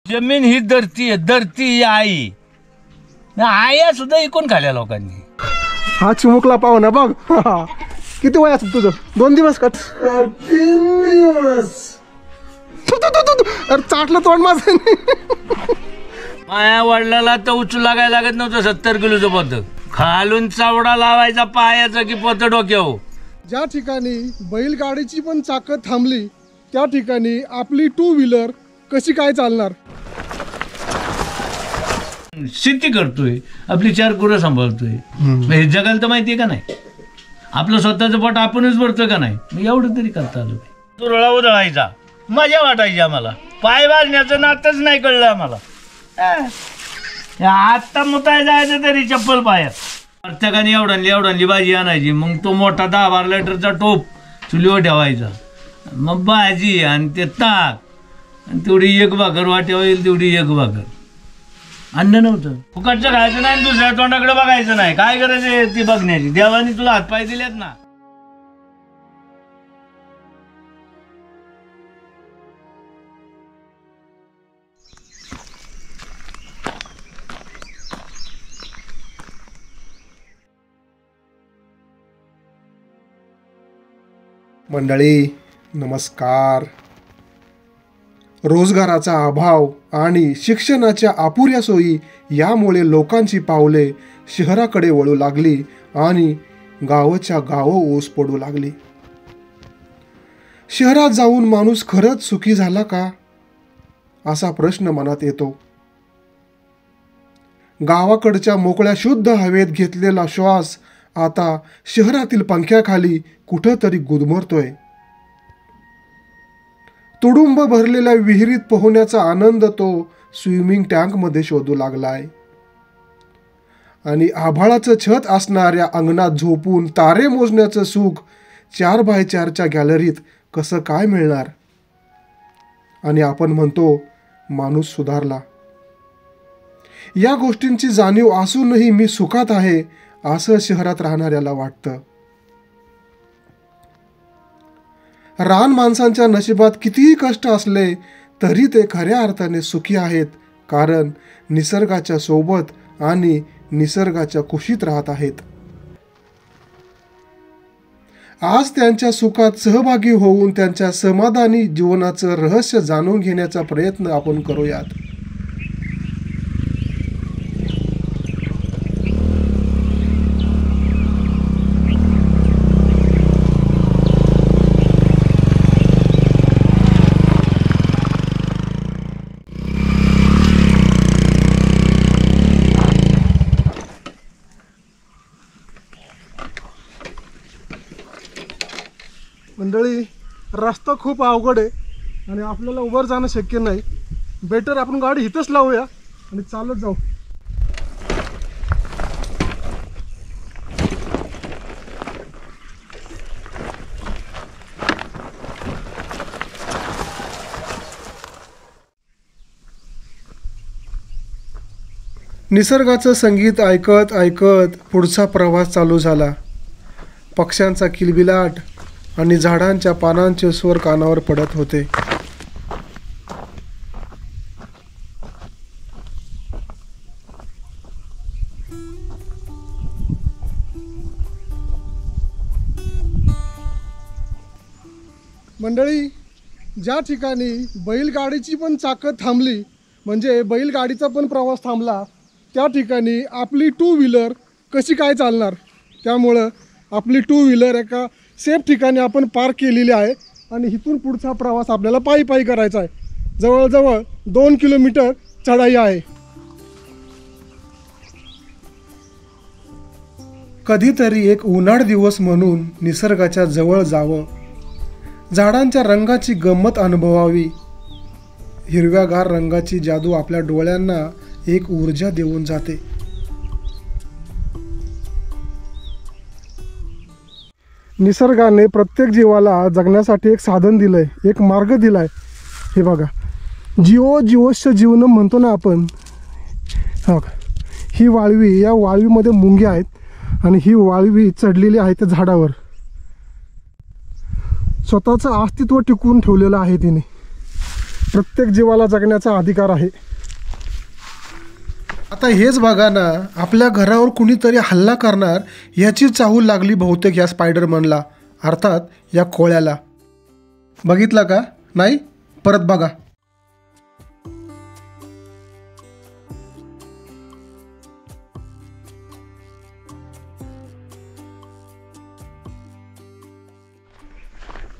जमीन ही धरती आहे, धरती ही आई. आया सुद्धा इकून खाल्या लोकांनी. हा चिमुकला पाहू ना बघ. किती वय असत तुझं? 2 दिवस का? 3 दिवस. अरे चाटलं तोंड माझं. माया वडिलाला तर उचलू लागायला लागत नव्हतं 70 किलोचं पोतं. खालून चावडा लावायचा पायाचा की पोतं डोक्यावर. ज्या ठिकाणी बैलगाडीची पण चाकं थांबली त्या ठिकाणी आपली 2 व्हीलर कशी काय चालणार? शेती करतोय, आपली 4 गुरं सांभाळतोय. हे जगाला तर माहितीये का नाही? आपलं स्वतःचं पोट आपणच भरतोय का नाही? एवढं तरी करता आलं. तुरळा उधळायचा, मजा वाटायची आम्हाला. पाय बाजण्याचं नातच नाही कळलं आम्हाला. आता मुताय जायचं तरी चप्पल पायात. प्रत्येकाने एवढांली भाजी आणायची. मग तो मोठा 10-12 लिटरचा टोप चुलीवर ठेवायचा. मग भाजी आणि ते ताक आणि तेवढी 1 भाकर वाट्यावर येईल तेवढी 1 भाकर. अन्न नव्हतं. फुकटचं खायचं नाही, दुसऱ्या तोंडाकडे बघायचं नाही. काय गरज आहे ती बघण्याची? देवाने तुला हातपाय दिलेत ना. मंडळी नमस्कार. रोजगाराचा अभाव आणि शिक्षणाच्या अपुऱ्या सोयी यामुळे लोकांची पावले शहराकडे वळू लागली आणि गावाच्या गावं ओस पडू लागली. शहरात जाऊन माणूस खरंच सुखी झाला का असा प्रश्न मनात येतो. गावाकडच्या मोकळ्या शुद्ध हवेत घेतलेला श्वास आता शहरातील पंख्याखाली कुठंतरी गुदमरतोय. तुडुंब भरलेल्या विहिरीत पोहण्याचा आनंद तो स्विमिंग टँकमध्ये शोधू लागलाय. आणि आभाळाचं छत असणाऱ्या अंगणात झोपून तारे मोजण्याचं सुख 4x4च्या गॅलरीत कसं काय मिळणार? आणि आपण म्हणतो माणूस सुधारला. या गोष्टींची जाणीव असूनही मी सुखात आहे असं शहरात राहणाऱ्याला वाटतं. रान माणसांच्या नशिबात कितीही कष्ट असले तरी ते खऱ्या अर्थाने सुखी आहेत, कारण निसर्गाच्या सोबत आणि निसर्गाच्या कुशीत राहत आहेत. आज त्यांच्या सुखात सहभागी होऊन त्यांच्या समाधानी जीवनाचं रहस्य जाणून घेण्याचा प्रयत्न आपण करूयात. मंडळी रस्ता खूप अवघड आहे आणि आपल्याला वर जाणं शक्य नाही. बेटर आपण गाडी इथंच लावूया आणि चालत जाऊ. निसर्गाचं संगीत ऐकत ऐकत पुढचा प्रवास चालू झाला. पक्ष्यांचा किलबिलाट आणि झाडांच्या पानांचे स्वर कानावर पडत होते. मंडळी, ज्या ठिकाणी बैलगाडीची पण चाकं थांबली म्हणजे बैलगाडीचा पण प्रवास थांबला त्या ठिकाणी आपली 2 व्हीलर कशी काय चालणार? त्यामुळं आपली 2 व्हीलर एका सेफ ठिकाणी आपण पार्क केलेली आहे आणि इथून पुढचा प्रवास आपल्याला पायी पायी करायचा आहे. जवळजवळ 2 किलोमीटर चढाई आहे. कधीतरी एक उन्हाळ दिवस म्हणून निसर्गाच्या जवळ जावं, झाडांच्या रंगाची गंमत अनुभवावी. हिरव्यागार रंगाची जादू आपल्या डोळ्यांना एक ऊर्जा देऊन जाते. निसर्गाने प्रत्येक जीवाला जगण्यासाठी एक साधन दिलंय, एक मार्ग दिलाय. हे बघा, जीवोस्य जीवनम म्हणतो ना आपण. हो का, ही वाळवी, या वाळवीमध्ये मुंग्या आहेत आणि ही वाळवी चढलेली आहे त्या झाडावर. स्वतःचं अस्तित्व टिकवून ठेवलेलं आहे तिने. प्रत्येक जीवाला जगण्याचा अधिकार आहे. आता हेच बघा ना, आपल्या घरावर कुणीतरी हल्ला करणार याची चाहूल लागली बहुतेक या स्पायडरमनला, अर्थात या कोळ्याला. बघितला का? नाही? परत बघा.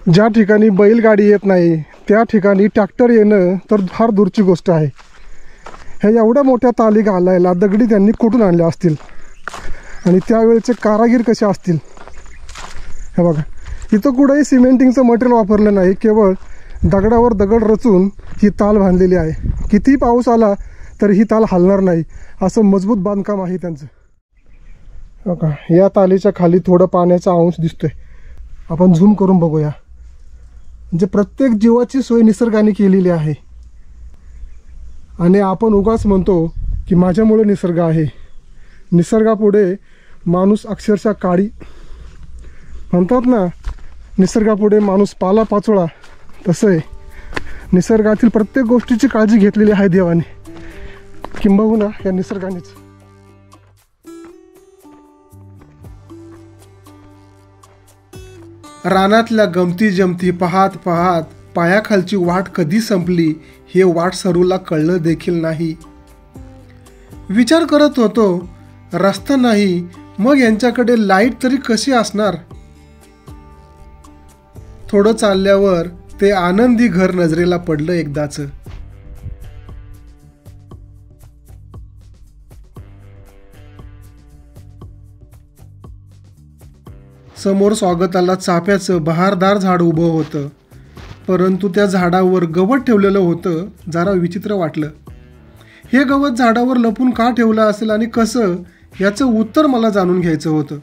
ज्या ठिकाणी बैलगाडी येत नाही त्या ठिकाणी ट्रॅक्टर येणं तर फार दूरची गोष्ट आहे. ह्या एवढ्या मोठ्या ताली घालायला दगडी त्यांनी कुठून आणल्या असतील आणि त्यावेळेचे कारागीर कसे असतील. हे बघा, इथं कुठंही सिमेंटिंगचं मटेरियल वापरलं नाही, केवळ दगडावर दगड रचून ही ताल बांधलेली आहे. कितीही पाऊस आला तर ही ताल हलणार नाही, असं मजबूत बांधकाम आहे त्यांचं. बघा, या तालीच्या खाली थोडं पाण्याचा अंश दिसतोय. आपण झूम करून बघूया. म्हणजे प्रत्येक जीवाची सोय निसर्गाने केलेली आहे आणि आपण उगाच म्हणतो की माझ्यामुळे निसर्ग आहे. निसर्गापुढे माणूस अक्षरशः काळी. म्हणतात ना, निसर्गापुढे माणूस पाला पाचोळा. तसं आहे, निसर्गातील प्रत्येक गोष्टीची काळजी घेतलेली आहे देवाने, किंबहुना या निसर्गानेच. रानातल्या गमती जमती पाहत पाहत पायाखालची वाट कधी संपली हे वाट सरूला कळलं देखील नाही. विचार करत होतो, रस्ता नाही मग यांच्याकडे लाईट तरी कशी असणार. थोडं चालल्यावर ते आनंदी घर नजरेला पडलं एकदाच. समोर स्वागताला चाफ्याचं बहारदार झाड उभं होतं, परंतु त्या झाडावर गवत ठेवलेलं होतं. जरा विचित्र वाटलं. हे गवत झाडावर लपून का ठेवलं असेल आणि कसं, याचं उत्तर मला जाणून घ्यायचं होतं.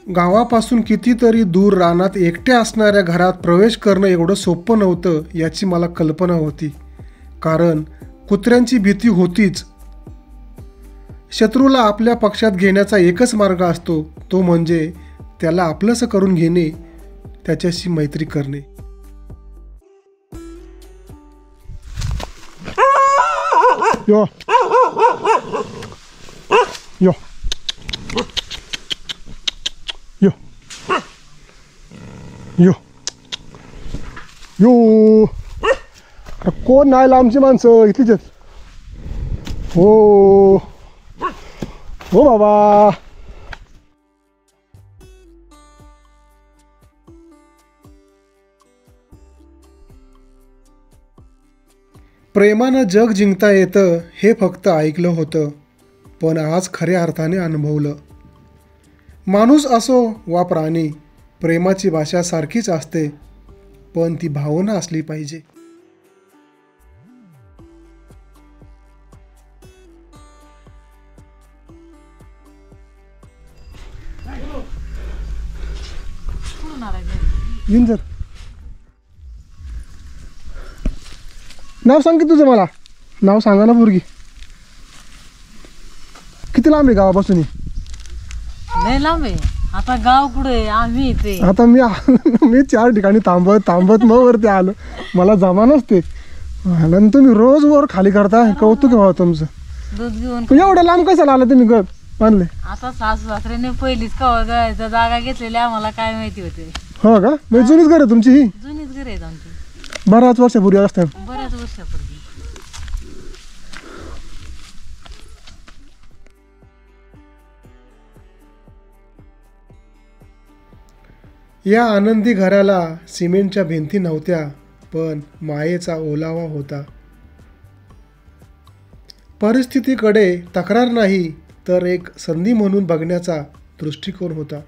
गावापासून कितीतरी दूर रानात एकट्या असणाऱ्या घरात प्रवेश करणं एवढं सोपं नव्हतं याची मला कल्पना होती, कारण कुत्र्यांची भीती होतीच. शत्रूला आपल्या पक्षात घेण्याचा एकच मार्ग असतो, तो म्हणजे त्याला आपलंसं करून घेणे, त्याच्याशी मैत्री करणे. यो यो यो यो यो, कोण नाही लांबची माणसं इथलीच आहेत. हो हो बाबा. प्रेमानं जग जिंकता येतं हे फक्त ऐकलं होतं, पण आज खऱ्या अर्थाने अनुभवलं. माणूस असो वा प्राणी, प्रेमाची भाषा सारखीच असते, पण ती भावना असली पाहिजे. नाव सांग की तुझं, मला नाव सांगा ना पोरगी. किती लांब आहे गावापासून? लय लांब आहे. आता गाव कुठे, आम्ही इथे. आता मी 4 ठिकाणी थांबत मग वरती आलो. मला जमा नसते. तुम्ही रोज वर खाली करता, कौतुक व्हावं तुमचं. दूध घेऊन एवढं लांब कशाला आला तुम्ही घर बांधले? आता सासू सासऱ्याने पहिलीच कवा जायचं जागा घेतलेली आम्हाला काय माहिती होते. हो का? म्हणजे जुनीच घर आहे तुमची ही? जुनीच घर आहेत आमची. बऱ्याच वर्षापूर्वी असतात. बऱ्याच वर्षापूर्वी. या आनंदी घराला सिमेंटच्या भिंती नव्हत्या, पण मायेचा ओलावा होता. परिस्थितीकडे तक्रार नाही तर एक संधी म्हणून बघण्याचा दृष्टिकोन होता.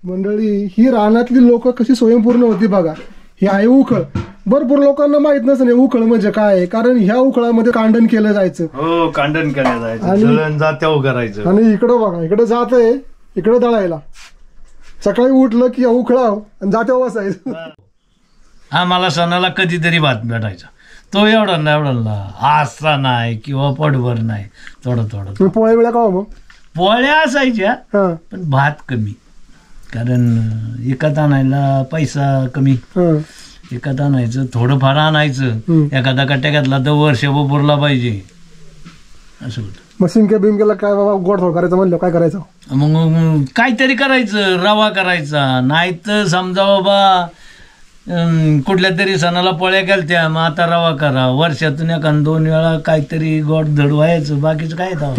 मंडळी, ही रानातली लोक कशी स्वयंपूर्ण होती बघा. ही आहे उखळ. भरपूर लोकांना माहित नसेल उखळ म्हणजे काय आहे, कारण ह्या उखळामध्ये कांडण केलं जायचं. हो, कांडण केलं जायचं, दळण जात्यावर करायचं. आणि इकडं बघा, इकडे जात आहे, इकडे दळायला. सकाळी उठलं की उखळाव आणि जात्यावर बसायचं. आम्हाला सणाला कधीतरी भात भेटायचा, तो एवढा असा नाही किंवा पटभर नाही, थोडं थोडं. पोळ्या वेळा का मग पोळ्या असायच्या हा पण भात कमी, कारण विकत आणायला पैसा कमी. हा विकत आणायचं, थोडंफार आणायचं, एखादा कट्ट्यातला तर वर्ष पुरला पाहिजे असं होतं. मग शिंक्या बिमक्याला काय बाबा गोड थोड करायचं म्हणलं काय करायचं? मग काहीतरी करायचं, रवा करायचा, नाही तर समजा बाबा कुठल्या तरी सणाला पोळ्या केलत्या, मग आता रवा करा. वर्षातून एखाद 2 वेळा काहीतरी गोड धड व्हायचं, बाकीचं काय येतं.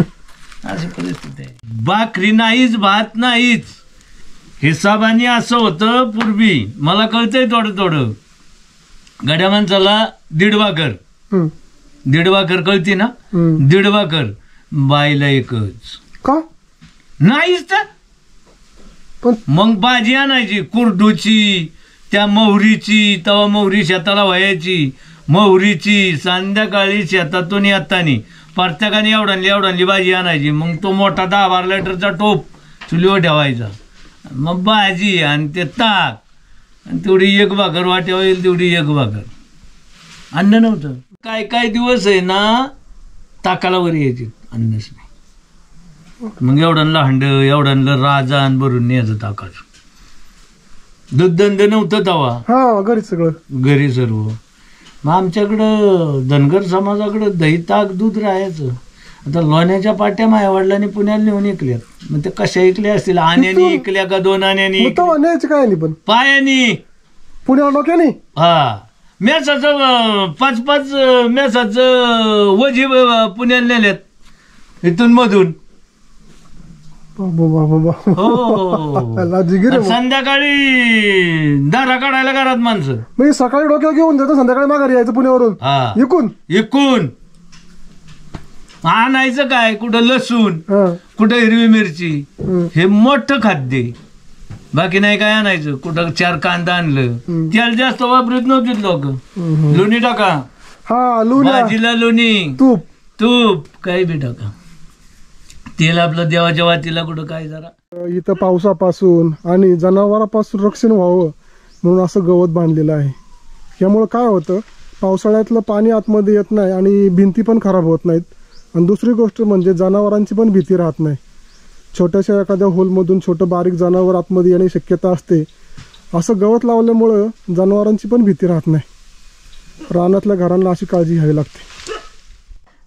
अशी परिस्थिती आहे. भाकरी नाहीच, भात नाहीच. हिसाबाने असं होतं पूर्वी, मला कळतंय थोडं थोडं. गड्या माणसाला 1.5 भाकर, 1.5 भाकर कळती ना, 1.5 भाकर, बाईला एकच. का नाहीच तर पण मग भाजी आणायची कुरडूची, त्या मोहरीची, तवा मोहरी शेताला व्हायची, मोहरीची संध्याकाळी शेतातून येतानी प्रत्येकाने एवढांली भाजी आणायची. मग तो मोठा 10-12 लिटरचा टोप चुलीवर ठेवायचा, मग भाजी आणि ते ताक, आणि तेवढी 1 भाकर वाट्यावर येईल तेवढी 1 भाकर. अन्न नव्हतं. काय दिवस आहे ना ताकाला वर यायचे, अन्नच नाही. मग एवढ्यांना हंड, एवढ्यांना राजान भरून न्यायचं ताकाचं. दूधदंड नव्हतं तवा, हा घरी सगळं घरी सर्व. मग आमच्याकडं धनगर समाजाकडं दही ताक दूध राहायचं. आता लोण्याच्या पाट्या माझ्या वडिलांनी पुण्याला नेऊन ऐकल्यात. मग ते कशा ऐकल्या असतील, आण्यानी ऐकल्या का 2 आण्यानी, न्यायचं काय नाही पण पायानी, पुण्याला डोक्याने. हा मेसाचं 5-5 मेसाचं वजी पुण्याला नेल्यात इथून मधून. संध्याकाळी दारा काढायला घरात माणसं, म्हणजे सकाळी डोक्यावर घेऊन जायचं, संध्याकाळी माघारी यायचं पुण्यावरून. हा इकून आणायचं काय, कुठं लसूण, कुठं हिरवी मिरची, हे मोठं खाद्य. बाकी नाही काय आणायचं. कुठं 4 कांदा आणलं, तेल जास्त वापरत नव्हते लोक. लोणी टाका, हा लोणी, भाजीला लोणी, तूप काही बी टाका. तेल आपलं देवाच्या वातीला कुठं काय. जरा इथं पावसापासून आणि जनावरांपासून रक्षण व्हावं म्हणून असं गवत बांधलेलं आहे. यामुळे काय होतं, पावसाळ्यातलं पाणी आतमध्ये येत नाही आणि भिंती पण खराब होत नाहीत. आणि दुसरी गोष्ट म्हणजे जनावरांची पण भीती राहत नाही. छोट्याशा एखाद्या होलमधून छोटं बारीक जनावर आतमध्ये येण्याची शक्यता असते. असं गवत लावल्यामुळं जनावरांची पण भीती राहत नाही. रानातल्या घरांना अशी काळजी घ्यावी लागते.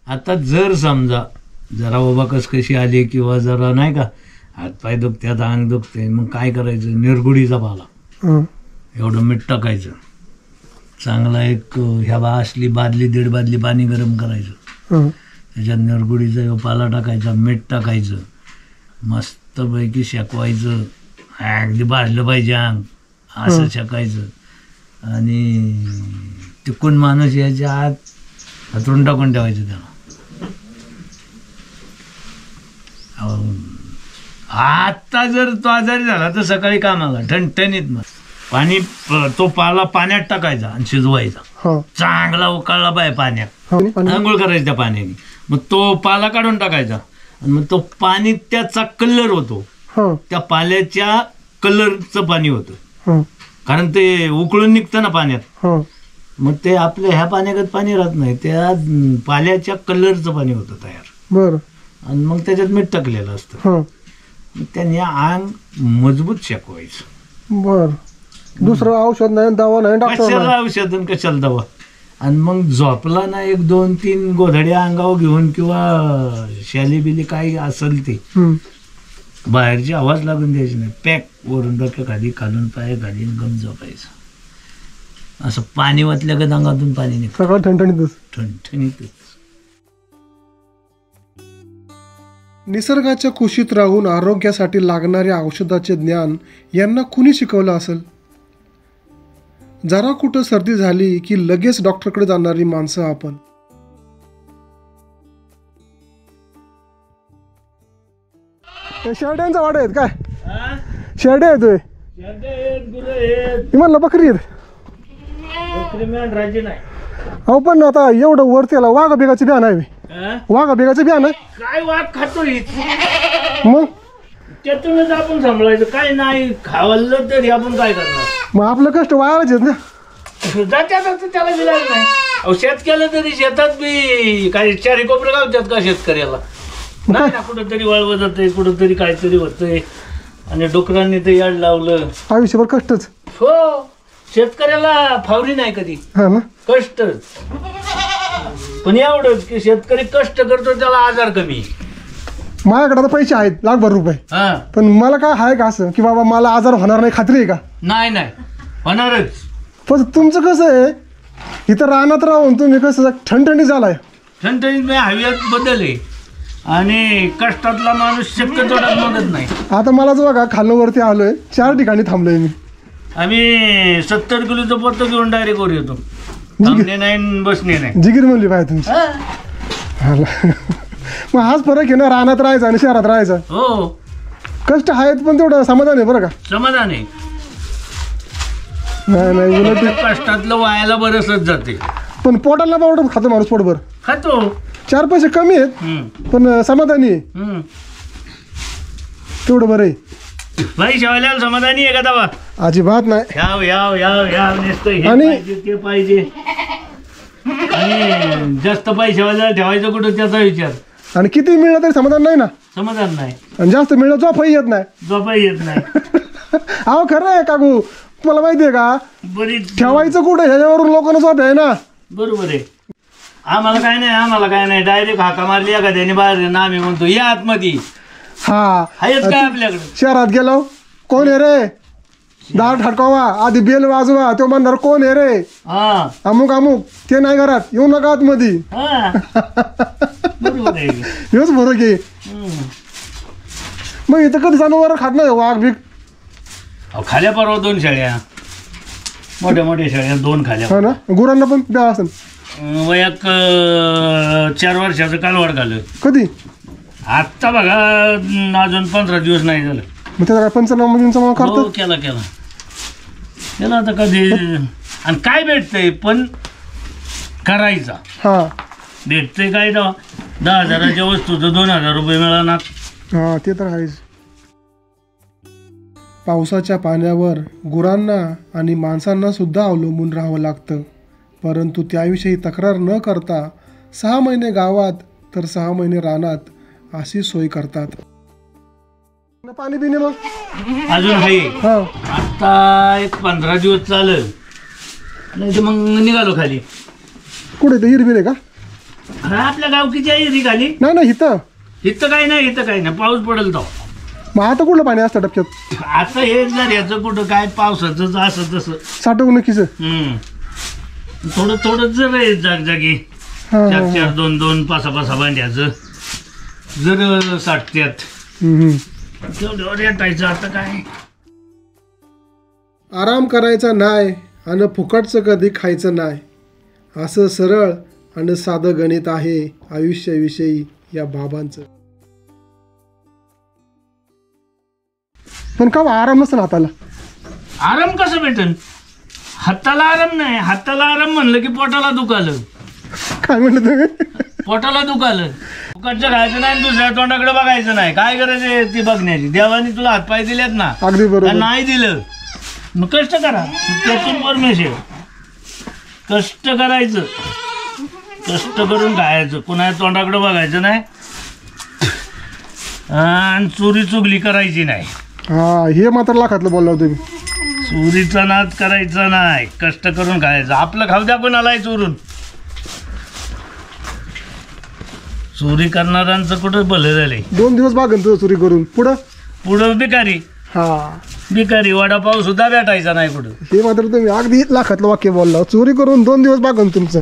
आता जर समजा जरा बाबा कशी आली किंवा जरा नाही का हातपाय दुखत्यात, अंग दुखते, मग काय करायचं, निरगुडीचा पाला, एवढं मीठ टाकायचं, चांगला एक ह्या असली बादली 1.5 बादली पाणी गरम करायचं, त्याच्यात निरगुडीचा पाला टाकायचा, मीठ टाकायचं, मस्तपैकी शेकवायचं, अगदी भाजलं पाहिजे अंग, असं शेकायचं. आणि तिकून माणूस याच्या आत हातरून टाकून ठेवायचं त्याला. आता जर तो आजारी झाला तर सकाळी कामाला ठणठणीत मग पाणी, तो पाला पाण्यात टाकायचा आणि शिजवायचा, चांगला उकळला पाहिजे पाण्यात, आंघोळ करायचं त्या पाण्याने. मग तो पाला काढून टाकायचा आणि मग तो पाणी त्याचा कलर होतो, त्या पाल्याच्या कलरचं पाणी होतं, कारण ते उकळून निघतं ना पाण्यात. मग ते आपल्या ह्या पाण्यागत पाणी राहत नाही, त्या पाल्याच्या कलरचं पाणी होतं तयार. बरं. आणि मग त्याच्यात मीठ टाकलेलं असतं. त्याने अंग मजबूत शेकवायचं. बर. दुसरं औषध नाही, दवा नाही, कशाला औषध आणि कशाला दवा. आणि मग झोपला ना 1-2-3 गोधड्या अंगावर घेऊन किंवा शाली बिली काही असेल ते, बाहेरची आवाज लागून द्यायची नाही. पॅक वरून डोक्या खाली खालून पाय खाली गम झोपायचं. असं पाणी वाचल्या का अंगातून पाणी निघतं, सगळं ठणठणीतच. निसर्गाच्या कुशीत राहून आरोग्यासाठी लागणाऱ्या औषधाचे ज्ञान यांना कुणी शिकवलं असेल? जरा कुठं सर्दी झाली की लगेच डॉक्टरकडे जाणारी माणसं आपण. शेरड्यांचा वाडा आहेत काय? शेरड्या येतोय म्हणलं, बकरी आहेत. अहो पण आता एवढं वरती आला, वाघा बेगाचं बियाण आहे, वाघा बेगाचं बियाण आहे. काय वाघ खातोय मग त्यातूनच आपण सांभाळायचं. काय नाही खावलं तरी आपण काय करणार? मग आपलं कष्ट वायालाच आहेत ना. जात्यात त्याला विलाज नाही. अहो शेत केलं तरी शेतात बी काही चारी कोपरे गावतात का शेतकऱ्याला नाही ना, कुठंतरी वळवं जातंय, कुठंतरी काहीतरी होतंय. आणि डुकरांनी ते याड लावलं. आयुष्यभर कष्टच. हो, शेतकऱ्याला फावरी नाही कधी, हा ना. कष्टच. पण एवढंच की शेतकरी कष्ट करतो त्याला आजार कमी. माझ्याकडे आता पैसे आहेत लाखभर रुपये, हा पण मला काय आहे का असं की बाबा मला आजार होणार नाही, खात्री आहे का? नाही नाही होणारच. पण तुमचं कसं आहे, इथं रानात राहून तुम्ही कसं ठणठणी झालाय. ठणठणीत हवेत बदल आहे आणि कष्टातला माणूस शक्य तोडात मदत नाही. आता मला जो बघा खालनं वरती आलोय, 4 ठिकाणी थांबलोय मी. आम्ही 70 किलोचं पत्तो घेऊन डायरेक्ट वर येतो. थांबणे नाही न बसणे नाही. जिगीर म्हणली पाहिजे तुमची. हा. मग हाच फरक आहे ना, रानात राहायचा आणि शहरात राहायचा. हो, कष्ट आहेत पण तेवढं समाधान आहे बरं का. समाधान आहे. नाही उलट कष्टातलं वायाला बरसच जाते. पण पोटाला पावडर खातो माणूस पोटभर. खातो. 4 पैसे कमी आहेत पण समाधानी आहे, तेवढं बरं आहे. भाई शेवायला समाधानी आहे का दावा? अजिबात नाही. याव याव याव याव नुसतं हे आणि- पाहिजे ते पाहिजे. आणि जास्त पैशावाला ठेवायचं कुठं त्याचा विचार. आणि किती मिळलं तरी समाधान नाही ना. समाधान नाही. आणि जास्त मिळलं झोपही येत नाही. झोपाही येत नाही. अहो खरं आहे काकू, तुम्हाला माहिती आहे का, बरीच ठेवायचं कुठं ह्याच्यावरून लोकांना झोप आहे ना. बरोबर आहे. आम्हाला काय नाही डायरेक्ट हाका मारली एखाद्याने बाहेर ना आम्ही म्हणतो या आतमध्ये. हा आहेच काय आपल्याकडे. शहरात गेलो, कोण आहे रे, दार ठडकावा, आधी बेल वाजवा, तो म्हणणार कोण आहे रे, हा अमुक अमुक, ते नाही घरात, येऊ नका आतमध्ये. हा बरोबर आहे. हेच फरक आहे. मग इथं कधी जनावर खात नाही वाघ बिग. अहो, खाल्या परवा 2 शेळ्या, मोठ्या शेळ्या 2 खाल्या. हा ना. गुरांना पण द्या असं. वयाक 4 वर्षाचं कालवाड झालं. कधी? आत्ता बघा अजून 15 दिवस नाही झालं. मग त्याचा काय पंचनामा हो, करतात? केला आता कधी. आणि काय भेटतंय पण करायचा. हा भेटतंय काय 10,000च्या वस्तूचं 2,000 रुपये मिळाला. हा ते तर आहेच. पावसाच्या पाण्यावर गुरांना आणि माणसांना सुद्धा अवलंबून राहावं लागतं, परंतु त्याविषयी तक्रार न करता 6 महिने गावात तर 6 महिने रानात अशी सोय करतात. पाणी पिणे मग अजून आहे. हा आता एक 15 दिवस चालेल, नाही तर मग निघालो खाली. कुठे ते हिरवीर आहे का? हा, आपल्या गावकीची आहे री खाली. नाही इथं इथं काही नाही पाऊस पडेल तो. मग आता कुठलं पाणी असतं डबक्यात? आता हे जर याचं कुठं काय पावसाचं असं तसं साठवणुकीचं. थोडं जर आहे जागी हा 4 2 पासा बांध्याचं जर साठत्यात तेवढ्यावर रेटायचं. आता काय आराम करायचा नाही आणि फुकटचं कधी खायचं नाही, असं सरळ आणि साधं गणित आहे आयुष्याविषयी या बाबांचं. पण का आराम नसतं हाताला? आराम कसं भेटन? हाताला आराम नाही. हाताला आराम म्हणलं की पोटाला दुखालं. काय म्हणलं तुम्ही? पोटाला दुखालं. फुकटचं खायचं नाही, दुसऱ्या तोंडाकडे बघायचं नाही. काय गरज आहे ती बघण्याची? देवाने तुला हातपाय दिलेत ना, अगदी बरोबर. नाही दिलं मग कष्ट करा. त्यातून परमेश्वर. कष्ट करायचं, कष्ट करून खायचं, कुणा तोंडाकडे बघायचं नाही आणि चोरी चुगली करायची नाही. हा हे मात्र लाखातलं बोलला तुम्ही. चोरीचा नाद करायचा नाही, कष्ट करून खायचं. आपलं खाऊ द्या कोणालाय चोरून. चोरी करणाऱ्यांचं कुठं भलं झालंय. 2 दिवस बागन तुझं चोरी करून पुढं भिकारी. हा भिकारी. वडापाव सुद्धा भेटायचा नाही कुठं. हे मात्र तुम्ही अगदी लाखातलं वाक्य बोलला. चोरी करून 2 दिवस बागन तुमचं,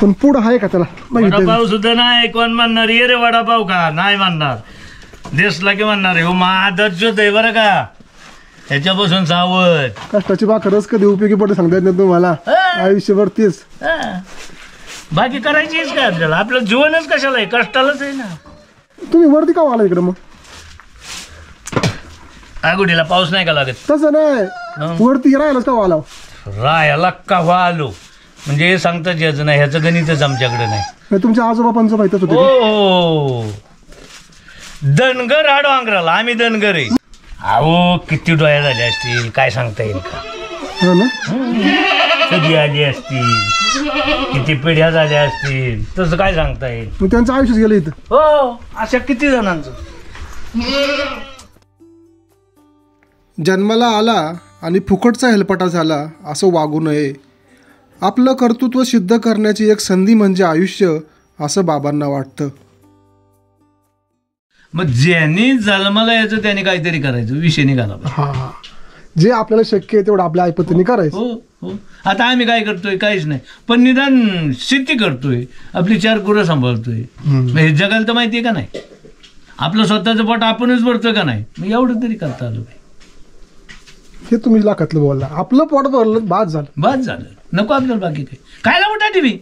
पण पुढं आहे का त्याला? वडापाव सुद्धा नाही. कोण म्हणणार ये रे वडापाव का? नाही म्हणणार. देशला की म्हणणार हो महादर्श आहे बरं का, ह्याच्यापासून सावध. कष्टाची भाकरच कधी उपयोगी पडते सांगता येत नाही तुम्हाला. आयुष्यभर तेच. बाकी करायचीच काय आपल्याला? आपलं जीवनच कशाला आहे? कष्टालाच आहे ना. तुम्ही वरती का आला इकडे? मग आगुडीला पाऊस नाही का लागत? तसं नाही, वरती राहायलाच का आला? रायाला का आलो म्हणजे हे सांगताच यायचं नाही. ह्याचं गणितच आमच्याकडे नाही. तुमच्या आजोबा पंजोबा इथंच होते. हो, धनगर हा डोंगराला, आम्ही धनगर आहे. अहो किती डोळ्या झाल्या असतील काय सांगता येईल का? हो ना. कधी आली असतील, किती पिढ्या झाल्या असतील, तसं काय सांगता येईल. मग त्यांचं आयुष्यच गेलं इथं. हो, अशा किती जणांचं. जन्माला आला आणि फुकटचा हेलपाटा झाला असं वागू नये. आपलं कर्तृत्व सिद्ध करण्याची एक संधी म्हणजे आयुष्य, असं बाबांना वाटतं. मग ज्यांनी जन्माला यायचं त्याने काहीतरी करायचं, विषय निघाला पाहिजे. हा, जे आपल्याला शक्य आहे तेवढं आपल्या ऐपतीने करायचं. हो हो. आता आम्ही काय करतोय, काहीच नाही, पण निदान शेती करतोय, आपली 4 गुरं सांभाळतोय. हे जगाला तर माहितीये का नाही, आपलं स्वतःचं पोट आपणच भरतोय का नाही, मग एवढं तरी करता आलं पाहिजे. हे तुम्ही लाखातलं बोलला. आपलं पोट भरलं बाद झालं, नको आपल्याला बाकी काही. कायला मोठा टीव्ही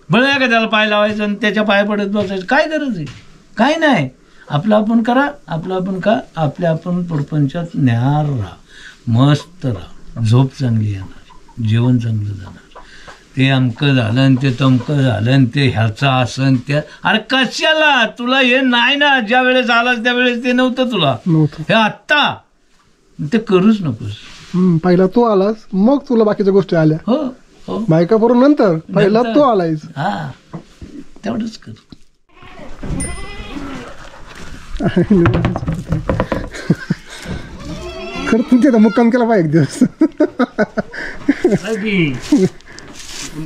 बळया का त्याला पाय लावायचं आणि त्याच्या पाय पडत बसायचं, काय गरज आहे? काय नाही, आपलं आपण करा, आपलं आपण का, आपल्या आपण प्रपंचात न्यार राहा, मस्त राहा, झोप चांगली येणार, जेवण चांगलं जाणार. ते अमकं झालं आणि ते तमकं झालं आणि ते ह्याचं असं त्या, अरे कशाला तुला हे नाही ना, ज्या वेळेस आलास त्यावेळेस ते नव्हतं तुला, हे आत्ता, ते करूच नकोस. पहिला तू आलास, मग तुला बाकीच्या गोष्टी आल्या. हो हो. बायका करून नंतर पहिला तू आलायस. हा, तेवढंच कर. खरं तुमच्या इथं मुक्काम केला पाहिजे एक दिवस.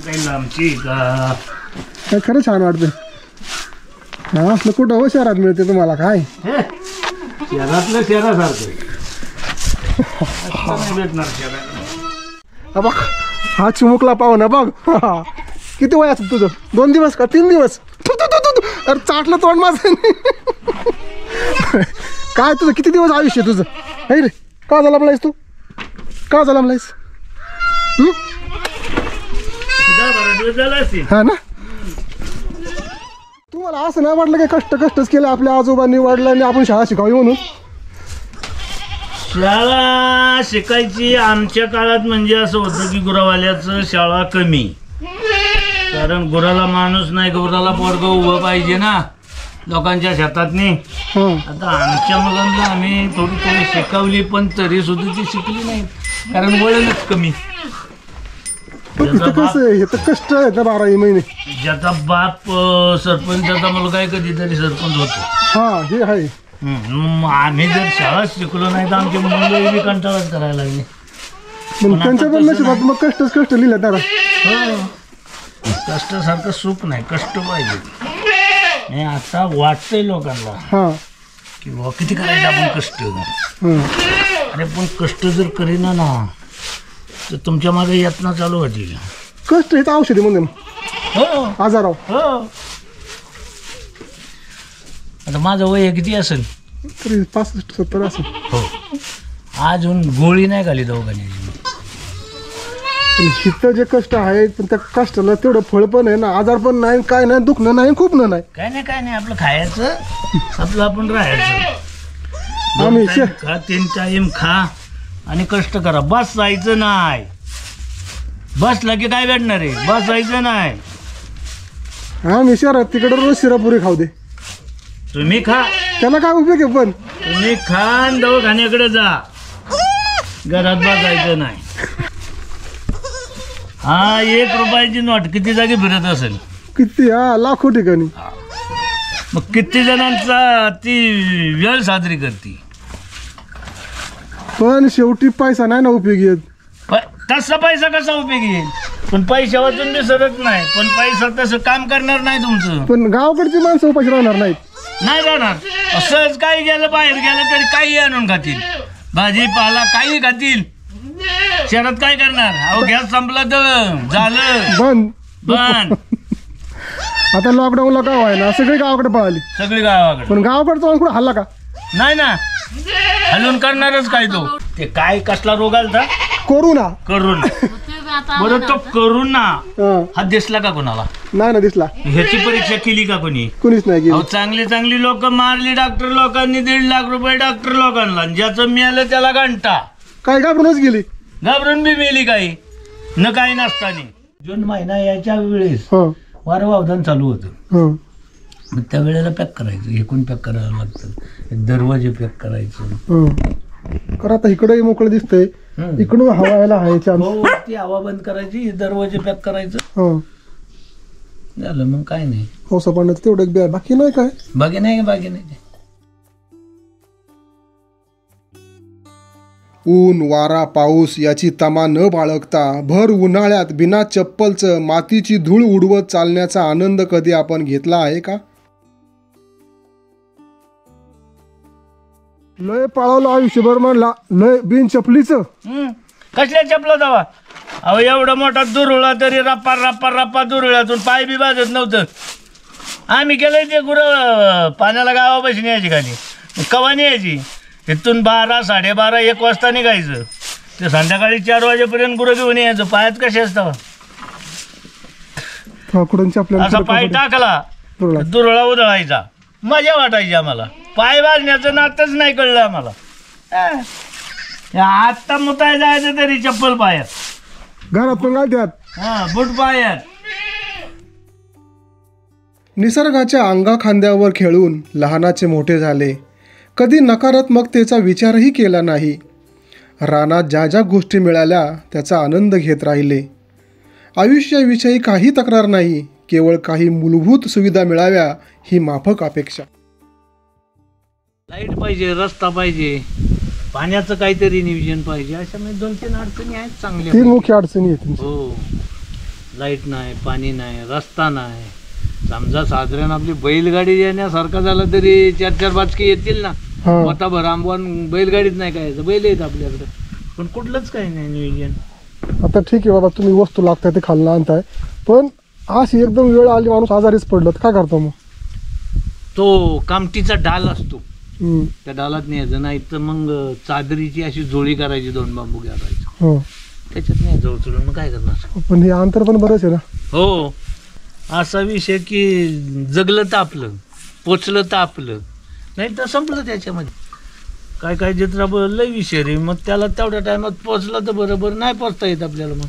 काही लांबची का काय खरं छान वाटतं. हा, असलं कुठं हो शहरात मिळते तुम्हाला काय? शहरातलं शहरासारखं भेटणार शहरात. बघ हा चिमुकला पाहू ना बघ. किती वय असत तुझं? 2 दिवस का 3 दिवस? अरे चाटलं तोंड माझं. काय तुझं किती दिवस आयुष्य तुझं? नाही रे, का झाला म्हणायस तू? का झाला म्हणायस? हा ना. तुम्हाला असं नाही वाटलं की कष्टच केलं आपल्या आजोबांनी वडिलांनी, आपण शाळा शिकावी म्हणून? शाळा शिकायची आमच्या काळात म्हणजे असं होतं की गुरावाल्याचं शाळा कमी, कारण गुराला माणूस नाही, गुराला पोरगं उभं पाहिजे ना लोकांच्या शेतातनी. आता आमच्या मुलांना आम्ही थोडी शिकवली, पण तरी सुद्धा ती शिकली नाही, कारण वळणच कमी. कसं हे तर कष्ट आहे ना, 12 महिने. ज्याचा बाप सरपंचाचा मुलगा आहे, कधीतरी सरपंच होतो. हा, हे आहे. आम्ही जर शाळा शिकलो नाही तर आमच्या मुलं कंटाळाच करायला लागले. मग त्यांच्या पण नशिबात मग कष्ट लिहिलं त्याला. हो, कष्टासारखं सुख नाही, कष्ट पाहिजे. आता वाटतंय लोकांना हा की बाबा किती करायचं आपण कष्ट. अरे पण कष्ट जर करीना ना तर तुमच्या मागे यातना चालू होती. कष्ट हे तर औषधी म्हणून हो आजाराव. हो. आता माझं वय किती असेल? तरी 65-70 असेल. हो, अजून गोळी नाही खाली दोघांनी. पण हिथं जे कष्ट आहे, पण त्या कष्टाला तेवढं फळ पण आहे ना, आजार पण नाही, काय नाही, दुखणं नाही, खूप नाही. काय नाही, आपलं खायचं, आपलं आपण राहायचं. आम्ही 2 टाइम खा, 3 टाइम खा आणि कष्ट करा. बस जायचं नाही, बसला की काय भेटणार आहे? बस जायचं नाही. आम्ही शहरात तिकडे रोज शिरापुरी खाऊ दे. तुम्ही खा, त्याला काय उपयोग आहे? पण तुम्ही खान दवाखान्याकडे जा, घरात बसायचं नाही. हा, 1 रुपयाची नोट किती जागी फिरत असेल? किती? हा, लाखो ठिकाणी. मग किती जणांचा ती वेळ साजरी करते. पण शेवटी पैसा नाही ना उपयोगी येत. तसा पैसा कसा उपयोगी येईल? पण पैशा वाचून मी सरत नाही, पण पैसा तसं काम करणार नाही तुमचं. पण गावाकडची माणसं उपाशी राहणार नाहीत. नाही जाणार. असंच काही गेलं, बाहेर गेलं तरी काही आणून खातील, भाजीपाला काही खातील. शहरात काय करणार? अहो गॅस संपला तर झालं बंद. आता लॉकडाऊनला काय व्हायला, सगळी गावाकडे पळाली, सगळी गावाकडे. पण गावाकडचा माणूस कुठं हल्ला का? नाही ना, हलून करणारच काय तो. ते काय कसला रोग आलता? कोरोना. बरं, तो करोना हा. हा दिसला का कोणाला? नाही ना दिसला. ह्याची परीक्षा केली का कोणी? कुणीच नाही अहो, गेली. चांगली लोक मारली डॉक्टर लोकांनी, 1.5 लाख रुपये डॉक्टर लोकांना. ज्याचं मिळालं त्याला घंटा. काय घाबरूनच गेली. घाबरून बी मेली काही न काही नसताना. जून महिना याच्या वेळेस वारं वावदान चालू होतं. मग त्या वेळेला पॅक करायचं, एकूण पॅक करायला लागतं, दरवाजे पॅक करायचं. कारण आता इकडे मोकळं दिसतंय, इकडून हवा यायला आहे चान्स. हो, ती हवा बंद करायची, दरवाजे पॅक करायचं, झालं मग काय नाही. पावसा पाण्याचं तेवढं एक बाकी नाही काय. बाकी नाही. ऊन वारा पाऊस याची तमा न बाळगता भर उन्हाळ्यात बिना चप्पलचं मातीची धूळ उडवत चालण्याचा आनंद कधी आपण घेतला आहे का? लय पळवलं आयुष्यभर म्हणला, लय बिन चपलीचं. कसल्या चपला जावा? अहो एवढा मोठा दुरुळा तरी रप्पा दुरुळ्यातून पाय बी बाजत नव्हतं. आम्ही गेलोय ते गुरं पाण्याला गावापाशी न्यायची खाली, कवा न्यायची, इथून 12, 12:30, 1 वाजता निघायचं, ते संध्याकाळी 4 वाजेपर्यंत गुरं घेऊन यायचं. पायात कसे असतं असा पाय टाकला दुरळा उधळायचा, मजा वाटायची आम्हाला. पाय बाजण्याचं नातच नाही कळलं आम्हाला. आत्ता मुताय जायचं तरी चप्पल पायात, घरात पण घालत्यात, बूट पायात. निसर्गाच्या अंगा खांद्यावर खेळून लहानाचे मोठे झाले. कधी नकारात्मकतेचा विचारही केला नाही. रानात ज्या ज्या गोष्टी मिळाल्या त्याचा आनंद घेत राहिले. आयुष्याविषयी काही तक्रार नाही, केवळ काही मूलभूत सुविधा मिळाव्या ही माफक अपेक्षा. लाईट पाहिजे, रस्ता पाहिजे, पाण्याचं काहीतरी नियोजन पाहिजे. अशा म्हणजे 2-3 अडचणी आहेत चांगल्या. 3 मुख्य अडचणी आहेत. हो, लाईट नाही, पाणी नाही, रस्ता नाही. समजा साधारण आपली बैलगाडी येण्यासारखा झाला तरी 4-4 बाचके येतील ना. मोठाभर आंबवण बैलगाडीत नाही काय, बैल येत आपल्याकडे, पण कुठलंच काही नाही नियोजन. आता ठीक आहे बाबा, तुम्ही वस्तू लागताय ते खाल्लं आणताय, पण अशी एकदम वेळ आली माणूस आजारीच पडलं तर काय करतो मग? तो कामटीचा डाल असतो, त्या डालात न्यायचं. नाही तर मग चादरीची अशी जोळी करायची, 2 बांबू घालायचं, त्याच्यात न्यायचं उचलून. मग काय करणार? पण हे अंतर पण बरंच आहे ना. हो, असा विषय की जगलं तर आपलं, पोचलं तर आपलं, नाही तर संपलं त्याच्यामध्ये. काय काय जित्रा लय विषय रे, मग त्याला तेवढ्या टायमात पोचलं तर बरोबर, नाही पोचता येत आपल्याला. मग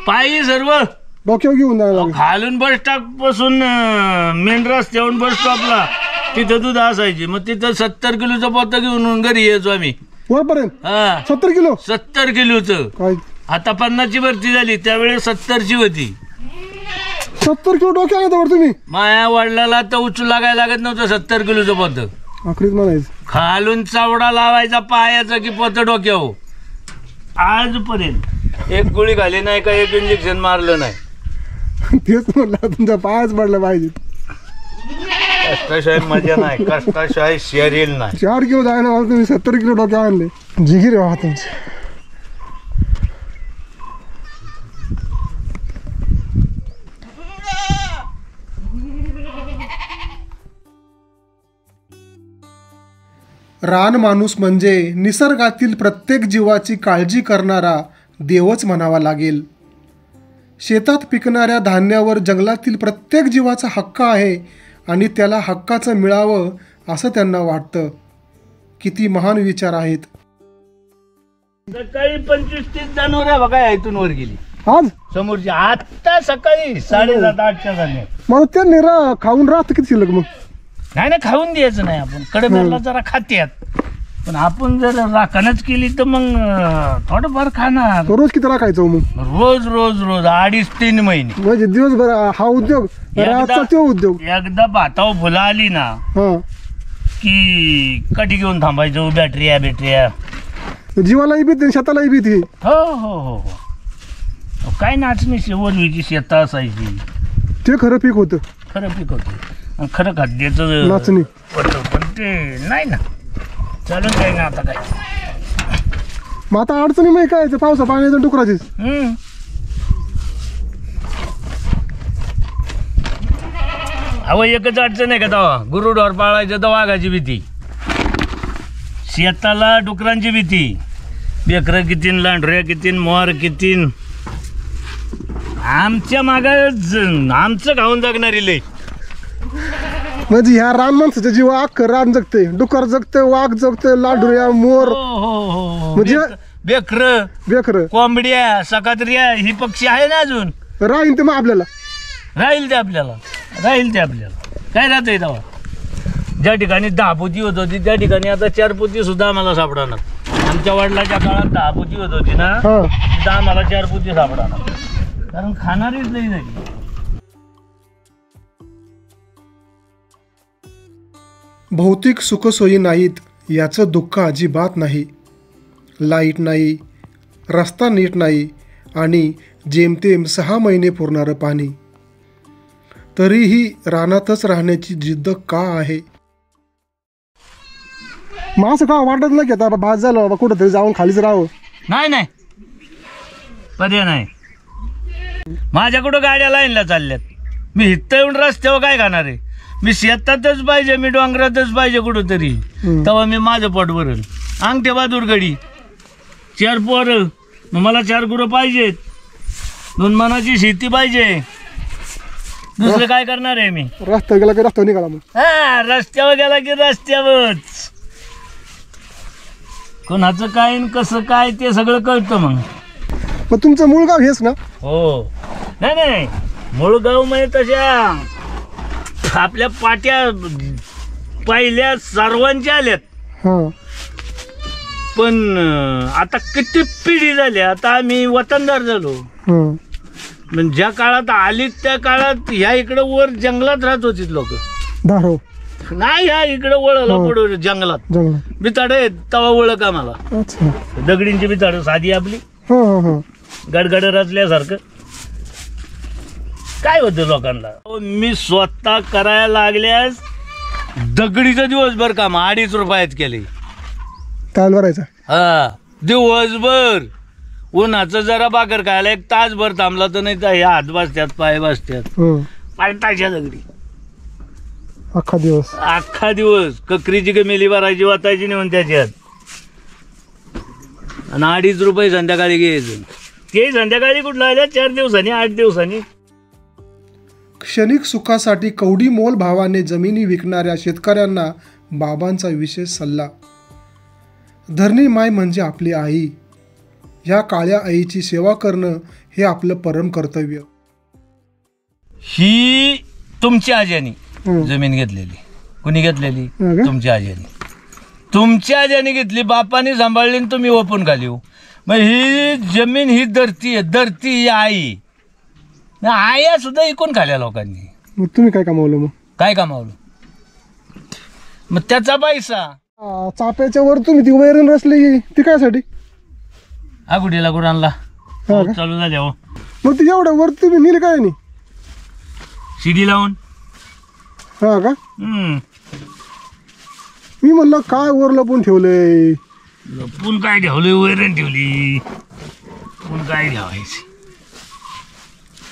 पायी सर्व डोक्यावर घेऊन जायला खालून बस स्टॉप पासून मेन रस्त्यावरून बस स्टॉपला तिथं दूध असायची. मग तिथं 70 किलोचं पोतं घेऊन घरी यायचो आम्ही. वरपर्यंत? 70 किलो? 70 किलोचं. आता 50ची भरती झाली, त्यावेळेस 70ची होती. 70 किलो डोक्या आणता तुम्ही? माया वडिलाला तर उचलू लागायला लागत नव्हतं 70 किलोचं पोतं. आखरीच म्हणायचं खालून चावडा लावायचा पायाचा की पोतं डोक्यावर. आजपर्यंत एक गोळी घाली नाही का, एक इंजेक्शन मारलं नाही. तेच म्हणलं, तुमचा पायच पडला पाहिजे. कष्टाशिवाय मजा नाही, कष्टाशिवाय शरीर नाही. 4 किलो जायला मला तुम्ही 70 किलो डोक्या आणले. जिगीर आहे तुमचे. रान माणूस म्हणजे निसर्गातील प्रत्येक जीवाची काळजी करणारा देवच म्हणावा लागेल. शेतात पिकणाऱ्या धान्यावर जंगलातील प्रत्येक जीवाचा हक्क आहे आणि त्याला हक्काचं मिळावं असं त्यांना वाटतं. किती महान विचार आहेत. सकाळी 25-30 जनावर बघा इथून वर गेली आज समोरची. आता सकाळी 7:30-8च्या झाल्या. मग त्या निरा खाऊन राहत किती शिल्लक? मग नाही ना, खाऊन द्यायचं नाही. आपण कडब्याला जरा खात्यात, पण आपण जर राखणच केली तर मग थोडंफार खाणार. रोज किती राखायचं मग? रोज रोज रोज 2.5-3 महिने. म्हणजे दिवसभर हा उद्योग, रातचा तो उद्योग. एकदा भातावर फुलं आली ना की कटी घेऊन थांबायचो. बॅटऱ्या जीवालाही भीती, शेतालाही भीती. हो हो हो हो. काय नाचणी शेवरवीची शेतं असायची. ते खरं पीक होतं. खरं पीक होतं, खरं खाद्याचं नाचणी होतं, पण ते नाही ना चालून काय ना आता काय. मग आता अडचणी माहिती काय, पावसा पाण्याचं डुकराचीच. अहो एकच अडचण आहे का तेव्हा, गुरुढोर पाळायचं तर वाघाची भीती, शेताला डुकरांची भीती, बेकरं कितीन, लांडऱ्या कितीन, मोर कितीन. आमच्या माग आमचं खाऊन जगणारी लय. म्हणजे ह्या रान माणसाच्या जीव अख्खं रान जगते. डुकर जगते, वाघ जगते, लांडुऱ्या, मोर, म्हणजे बेकर, कोंबड्या, सकात्र्या, ही पक्षी आहे ना अजून. राहील ते मग आपल्याला, राहील ते आपल्याला काय राहतंय तेव्हा. ज्या ठिकाणी 10 पोती होत होती त्या ठिकाणी आता 4 पोती सुद्धा आम्हाला सापडणार. आमच्या वडिलाच्या काळात 10 पोती होत होती ना, हा तिथं आम्हाला 4 पोती सापडा, कारण खाणारीच नाही झाली. भौतिक सुखसोयी नाहीत याचं दुःख अजिबात नाही. लाईट नाही, रस्ता नीट नाही आणि जेमतेम 6 महिने पुरणारं पाणी. तरीही रानातच राहण्याची जिद्द का आहे? मग असं का वाटत नाही की आता भात झालं बाबा कुठंतरी जाऊन खालीच राहावं? नाही पर्याय नाही. माझ्याकडं गाड्या लाईनला चालल्यात, मी हित्त येऊन रस्त्यावर काय खाणार आहे? मी शेतातच पाहिजे, मी डोंगरातच पाहिजे कुठंतरी, तेव्हा मी माझं पोट भरेल. अंगठे बहादूर गडी, 4 पोरं, मग मला 4 गुरं पाहिजेत, 2 मनाची शेती पाहिजे, दुसरं काय करणार आहे मी? रस्त्यावर गेला की रस्त्यावर निघाला मग. हा, रस्त्यावर गेला की रस्त्यावरच. कोणाचं काय आणि कसं काय ते सगळं कळतं. मग तुमचं मूळ गाव हेच ना? हो. नाही मूळ गाव म्हणजे तशा आपल्या पाट्या पहिल्या सर्वांच्या आल्यात, हां पण आता किती पिढी झाली, आता आम्ही वतनदार झालो. हां. म्हणजे ज्या काळात आलीत त्या काळात ह्या इकडं वर जंगलात राहत होती लोक. धारो नाही, ह्या इकडं वळला पुढे जंगलात जंगलात बिताड आहेत, तवा ओळख आम्हाला. अच्छा. दगडींची बिताड साधी आपली, हां हां हां. गडगड रचल्यासारखं. काय होतं लोकांना? मी स्वतः करायला लागल्यास दगडीचं दिवसभर काम 2.5 रुपयात केले. ताल भरायचा. हा, दिवसभर. उन्हाचं जरा भाकर खायला 1 तासभर थांबला तर नाही तर ह्या हात बसत्यात, पाय बसत्यात, पायटाच्या दगडी अख्खा दिवस. अख्खा दिवस ककरीची गमेली भरायची, वाचायची नेऊन त्याच्यात, आणि 2.5 रुपये संध्याकाळी घ्यायचं. ते संध्याकाळी कुठलं आल्या 4 दिवसांनी 8 दिवसांनी. क्षणिक सुखासाठी कवडी मोल भावाने जमिनी विकणाऱ्या शेतकऱ्यांना बाबांचा विशेष सल्ला. धरणी माय म्हणजे आपली आई. ह्या काळ्या आईची सेवा करणं हे आपलं परम कर्तव्य. ही तुमच्या आज्यानी जमीन घेतलेली. कुणी घेतलेली? तुमच्या आज्यानी. तुमच्या आज्यानी घेतली, बापाने सांभाळली आणि तुम्ही ओपून खाली. मग ही जमीन ही धरती आहे, धरती ही आई. आया सुद्धा इकून खाल्या लोकांनी. मग तुम्ही काय कमावलं? मग काय कमावलं? मग त्याचा पैसा. चाप्याच्या वर तुम्ही ती वैरण रचली ती कायसाठी? आगुडीला गुरांना चालू झाल्या. हो, मग ती एवढ्या वर तुम्ही नेली काय? नाही शिडी लावून. हा का? मी म्हणलं काय वर लपून ठेवलंय? लपून काय ठेवलंय? वैरण ठेवली. पण काय ठेवायची?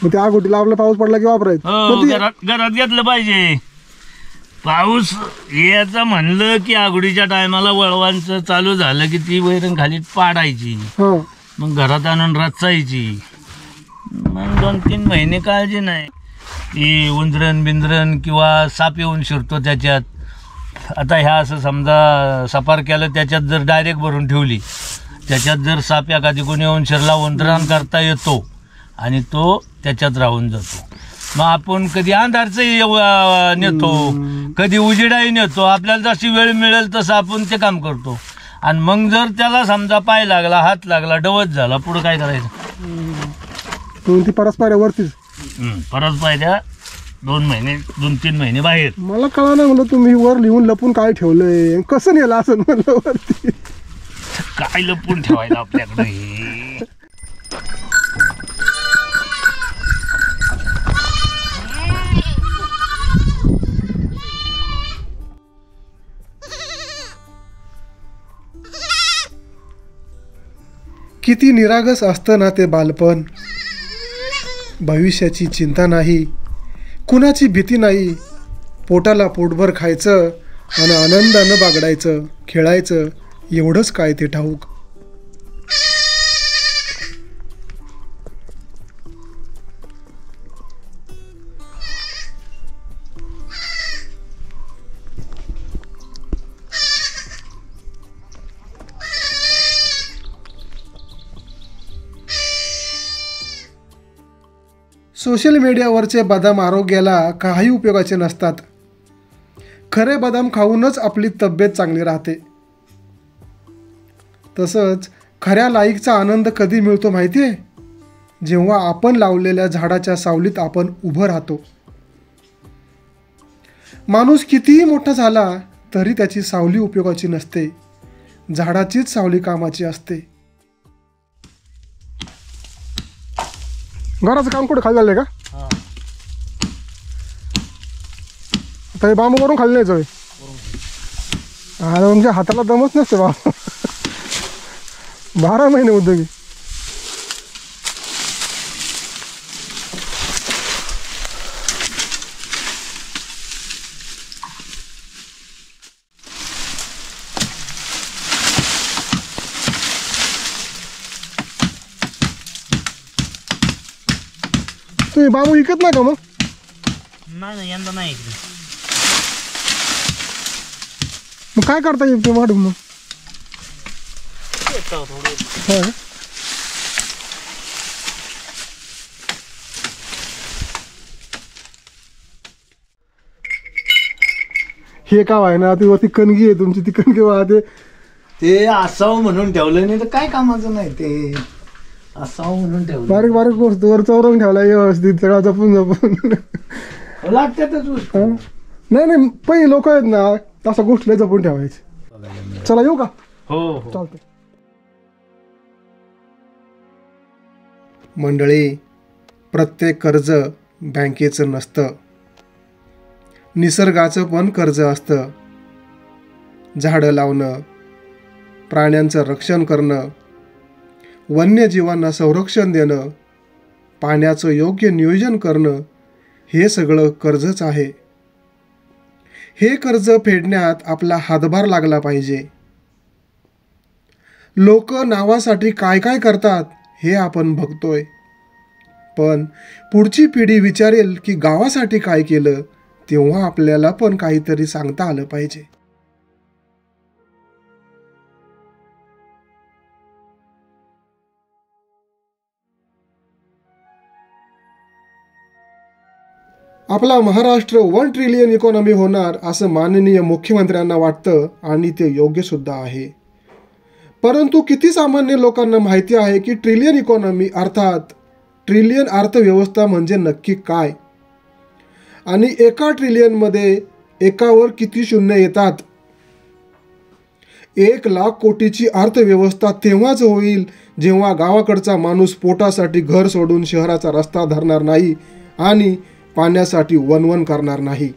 मग ते आगोटी लावलं, पाऊस पडला की वापरायचं. हो, घरात घेतलं पाहिजे. पाऊस याचं म्हणलं की आगोडीच्या टायमाला वळवांचं चालू झालं की ती वैरण खाली पाडायची, मग घरात आणून रचायची. मग 2-3 महिने काळजी नाही. ती उंदरण बिंद्रण किंवा साप येऊन शिरतो त्याच्यात. आता ह्या असं समजा सफार केलं, त्याच्यात जर डायरेक्ट भरून ठेवली, त्याच्यात जर साप एखादी कोणी येऊन शिरला, उंदरण करता येतो आणि तो त्याच्यात राहून जातो. मग आपण कधी अंधारचंही नेतो, कधी उजेडाही नेतो. आपल्याला जशी वेळ मिळेल तसं आपण ते काम करतो. आणि मग जर त्याला समजा पाय लागला, हात लागला, डवच झाला, पुढं काय करायचं? ती परस्पऱ्यावरतीच परत पाहिजे 2-3 महिने बाहेर. मला कळा नाही म्हणलं तुम्ही वर लिहून लपून काय ठेवलंय, कसं नेलं असं म्हणलं वरती? काय लपून ठेवायला आपल्याकडे हे? किती निरागस असतं ना ते बालपण. भविष्याची चिंता नाही, कुणाची भीती नाही. पोटाला पोटभर खायचं आणि आनंदानं बागडायचं, खेळायचं, एवढंच काय ते ठाऊक. सोशल मीडियावरचे बदाम आरोग्याला काही उपयोगाचे नसतात. खरे बदाम खाऊनच आपली तब्येत चांगली राहते. तसंच खऱ्या लाईकचा आनंद कधी मिळतो माहिती आहे? जेव्हा आपण लावलेल्या झाडाच्या सावलीत आपण उभं राहतो. माणूस कितीही मोठा झाला तरी त्याची सावली उपयोगाची नसते, झाडाचीच सावली कामाची असते. घराचं काम कुठे खाली झालंय का? आता हे बांबू करून खाली न्यायचं. अरे तुमच्या हाताला दमच नसते बाबा. 12 महिने उद्योगी. तुम्ही बाबू विकत नाही का मग? नाही यंदा नाही. मग काय करता येईल ते वाढून मग? हा. हे काय आहे ना, ती कणगी आहे तुमची, ती कणगी वाहते. ते असावं म्हणून ठेवलं, नाही तर काय कामाचं नाही. ते असावं म्हणून ठेवलं. बारीक बारीक गोष्टी वर चौरंग ठेवला व्यवस्थित सगळं जपून जपून. लागतातच वस्तू. नाही नाही, पहिले लोक आहेत ना तशा गोष्टी जपून ठेवायचे. चला येऊ का? हो हो. चालतं. मंडळी, प्रत्येक कर्ज बँकेचं नसतं, निसर्गाचं पण कर्ज असतं. झाडं लावणं, प्राण्यांचं रक्षण करणं, वन्यजीवांना संरक्षण देणं, पाण्याचं योग्य नियोजन करणं, हे सगळं कर्जच आहे. हे कर्ज फेडण्यात आपला हातभार लागला पाहिजे. लोक नावासाठी काय काय करतात हे आपण बघतोय, पण पुढची पिढी विचारेल की गावासाठी काय केलं, तेव्हा आपल्याला पण काहीतरी सांगता आलं पाहिजे. आपला महाराष्ट्र 1 ट्रिलियन इकॉनॉमी होणार असं माननीय मुख्यमंत्र्यांना वाटतं आणि ते योग्य सुद्धा आहे. परंतु किती सामान्य लोकांना माहिती आहे की ट्रिलियन इकॉनॉमी अर्थात ट्रिलियन अर्थव्यवस्था म्हणजे नक्की काय, आणि एका ट्रिलियनमध्ये एकावर किती शून्य येतात? 1 लाख कोटीची अर्थव्यवस्था तेव्हाच होईल जेव्हा गावाकडचा माणूस पोटासाठी घर सोडून शहराचा रस्ता धरणार नाही आणि पाण्यासाठी वणवण करणार नाही.